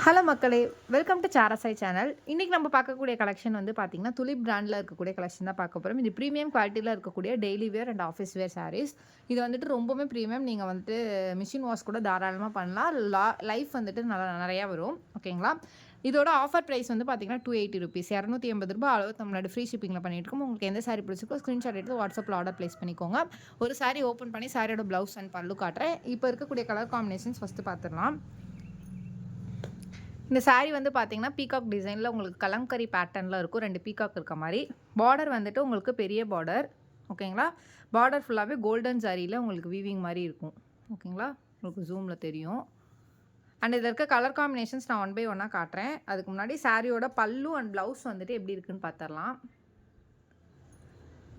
Hello மக்களே! Welcome to சாரசாய் channel. இன்னைக்கு நம்ம பார்க்கக்கூடிய கலெக்ஷன் வந்து பார்த்தீங்கன்னா, துலிப் பிராண்ட்ல இருக்கக்கூடிய கலெக்ஷன் தான் பார்க்க போறோம். இது பிரீமியம் குவாலிட்டில இருக்கக்கூடிய daily wear and office wear saris. இது வந்துட்டு ரொம்பவுமே பிரீமியம். நீங்க வந்துட்டு மிஷின் வாஷ் கூட தாராளமா பண்ணலாம். லைஃப் வந்துட்டு நெறையா வரும். ஓகேங்களா? இதோட ஆஃபர் பிரைஸ் வந்து பார்த்தீங்கன்னா, ₹280 ₹280 அளவு தமிழ்நாடு ஃப்ரீ ஷிப்பிங்ல பண்ணிட்டுருக்கோம். உங்களுக்கு எந்த சாரி பிடிச்சிருக்கோ ஸ்கிரீன்ஷாட் எடுத்து வாட்ஸ்அப்ல ஆர்டர் பிளேஸ் பண்ணிக்கோங்க. ஒரு சாரி ஓப்பன் பண்ணி சாரியோட ப்ளவுஸ் அண்ட் பல்லு காட்டுறேன். இப்போ இருக்கக்கூடிய கலர் காம்பினேஷன்ஸ் ஃபர்ஸ்ட்டு பார்த்துடலாம். இந்த சாரீ வந்து பார்த்தீங்கன்னா, பீகாக் டிசைனில் உங்களுக்கு கலம்கரி பேட்டர்னில் இருக்கும். 2 பீகாக் இருக்க மாரி. பார்டர் வந்துட்டு உங்களுக்கு பெரிய பார்டர். ஓகேங்களா? பார்டர் ஃபுல்லாவே கோல்டன் சாரியில உங்களுக்கு வீவிங் மாரி இருக்கும். ஓகேங்களா? உங்களுக்கு ஜூம்ல தெரியும். அண்ட் இதில இருக்க கலர் காம்பினேஷன்ஸ் நான் ஒன் பை ஒன்னா காட்டுறேன். அதுக்கு முன்னாடி சாரியோட பல்லு அண்ட் ப்ளவுஸ் வந்துட்டு எப்படி இருக்குன்னு பார்த்துரலாம்.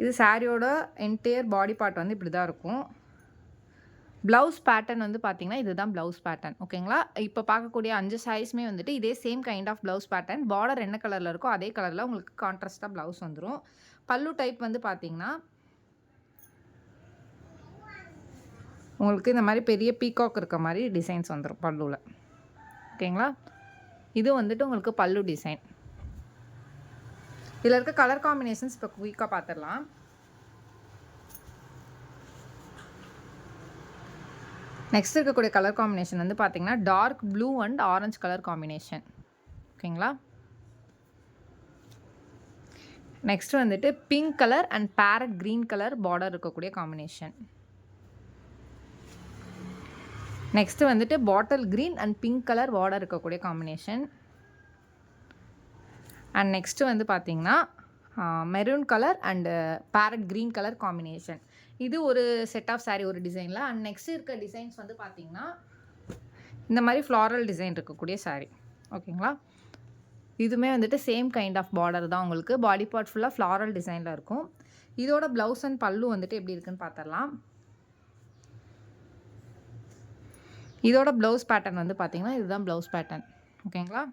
இது சாரியோட என்டையர் பாடி பார்ட் வந்து இப்படி தான் இருக்கும். ப்ளவுஸ் பேட்டர்ன் வந்து பார்த்தீங்கன்னா, இதுதான் ப்ளவுஸ் பேட்டர்ன். ஓகேங்களா? இப்போ பார்க்கக்கூடிய 5 சாரீஸுமே வந்துட்டு இதே same kind of blouse pattern. Border என்ன கலர்ல இருக்கோ அதே கலர்ல உங்களுக்கு கான்ட்ராஸ்ட்டா ப்ளவுஸ் வந்துரும். பல்லு டைப் வந்து பார்த்தீங்கன்னா, உங்களுக்கு இந்த மாரி பெரிய பீகாக் இருக்க மாரி டிசைன்ஸ் வந்துரும் பல்லுல. ஓகேங்களா? இது வந்துட்டு உங்களுக்கு பல்லு டிசைன். இதில இருக்க கலர் காம்பினேஷன்ஸ் இப்போ குயிக்கா பார்த்துரலாம். நெக்ஸ்ட் இருக்கக்கூடிய கலர் காம்பினேஷன் வந்து பார்த்தீங்கன்னா, dark blue and orange colour combination. ஓகேங்களா? நெக்ஸ்ட் வந்துட்டு pink colour and parrot green colour border இருக்கக்கூடிய காம்பினேஷன். நெக்ஸ்ட் வந்துட்டு bottle green and pink colour border இருக்கக்கூடிய காம்பினேஷன். அண்ட் நெக்ஸ்ட் வந்து பார்த்தீங்கன்னா, maroon colour and parrot green colour combination. இது ஒரு set of sari ஒரு டிசைனில். அண்ட் நெக்ஸ்ட் இருக்க டிசைன்ஸ் வந்து பார்த்தீங்கன்னா, இந்த மாதிரி ஃப்ளாரல் டிசைன் இருக்கக்கூடிய சாரீ. ஓகேங்களா? இதுவுமே வந்துட்டு சேம் கைண்ட் ஆஃப் பார்டர் தான் உங்களுக்கு. பாடி பார்ட் ஃபுல்லாக ஃப்ளாரல் டிசைனில் இருக்கும். இதோட ப்ளவுஸ் அண்ட் பல்லு வந்துட்டு எப்படி இருக்குன்னு பார்த்துடலாம். இதோட ப்ளவுஸ் பேட்டர்ன் வந்து பார்த்தீங்கன்னா, இதுதான் ப்ளவுஸ் பேட்டர்ன். ஓகேங்களா?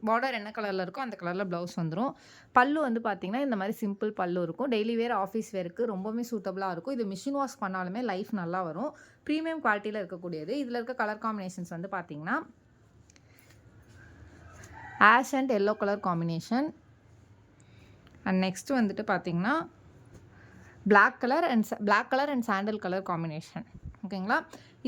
பார்டர் என்ன கலரில் இருக்கோ அந்த கலரில் ப்ளவுஸ் வந்துடும். பல்லு வந்து பார்த்தீங்கன்னா, இந்த மாதிரி சிம்பிள் பல்லு இருக்கும். டெய்லி வேர், ஆஃபீஸ் வேருக்கு ரொம்பவுமே சூட்டபுளாக இருக்கும். இது மிஷின் வாஷ் பண்ணாலுமே லைஃப் நல்லா வரும். ப்ரீமியம் குவாலிட்டியில் இருக்கக்கூடியது. இதில் இருக்க கலர் காம்பினேஷன்ஸ் வந்து பார்த்தீங்கன்னா, ash and yellow colour combination. And next வந்துட்டு பார்த்தீங்கன்னா, black colour and sandal colour combination. ஓகேங்களா?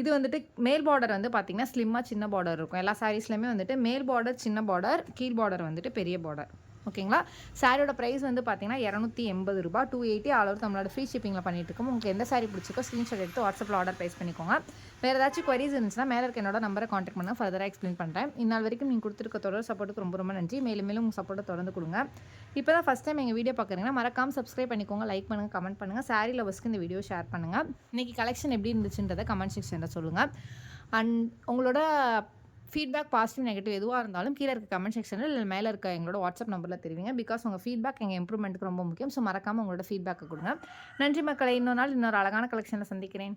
இது வந்துட்டு மேல் பார்டர் வந்து பார்த்தீங்கன்னா, ஸ்லிம்மாக சின்ன பார்டர் இருக்கும். எல்லா சாரீஸ்லையுமே வந்துட்டு மேல் பார்டர் சின்ன பார்டர், கீழ் பார்டர் வந்துட்டு பெரிய பார்டர். ஓகேங்களா? சாரியோட ப்ரைஸ் வந்து பார்த்தீங்கன்னா, ₹280 280 ஆல் ஓவர் தமிழ்நாடு ஃப்ரீ ஷிப்பிங்கில் பண்ணிட்டு இருக்கோம். உங்களுக்கு எந்த சாரீ பிடிச்சிருக்கோ ஸ்க்ரீன்ஷாட் எடுத்து வாட்ஸ்அப்பில் ஆர்டர் ப்ளேஸ் பண்ணிக்கோங்க. வேறு ஏதாச்சும் குவரிஸ் இருந்துச்சுன்னா மேலே இருக்க என்னோட நம்பரை கான்டாக்ட் பண்ணால் ஃபர்தராக எக்ஸ்பிளைன் பண்ணுறேன். இந்நாள் வரைக்கும் நீங்கள் கொடுத்துருக்க தொடர் சப்போர்ட்டுக்கு ரொம்ப ரொம்ப நன்றி. மேலும் மேலும் உங்கள் சப்போர்ட்டை தொடர்ந்து கொடுங்க. இப்போ தான் ஃபஸ்ட் டைம் எங்கள் வீடியோ பார்க்குறீங்கன்னா மறக்காமல் சப்ஸ்கிரைப் பண்ணிக்கோங்க, லைக் பண்ணுங்கள், கமெண்ட் பண்ணுங்கள். சாரீ லவர்ஸ்க்கு இந்த வீடியோ ஷேர் பண்ணுங்கள். இன்றைக்கி கலெக்ஷன் எப்படி இருந்துச்சுன்றதை கமெண்ட் செக்ஷனில் சொல்லுங்கள். அண்ட் உங்களோட ஃபீட்பேக் பாசிட்டிவ் நெகட்டிவ் எதுவாக இருந்தாலும் கீழே இருக்க கமெண்ட் செக்ஷனில் இல்லை மேலே இருக்க எங்களோட வாட்ஸ்அப் நம்பரில் தெரிவிங்க. பிகாஸ் உங்கள் ஃபீட்பேக் எங்கள் இம்ப்ரூவ்மெண்ட்டுக்கு ரொம்ப முக்கியம். ஸோ மறக்காமல் உங்களோட ஃபீட்பேக்கை கொடுங்க. நன்றி மக்களை. இன்னொரு நாள் இன்னொரு அழகான கலெக்ஷனில் சந்திக்கிறேன்.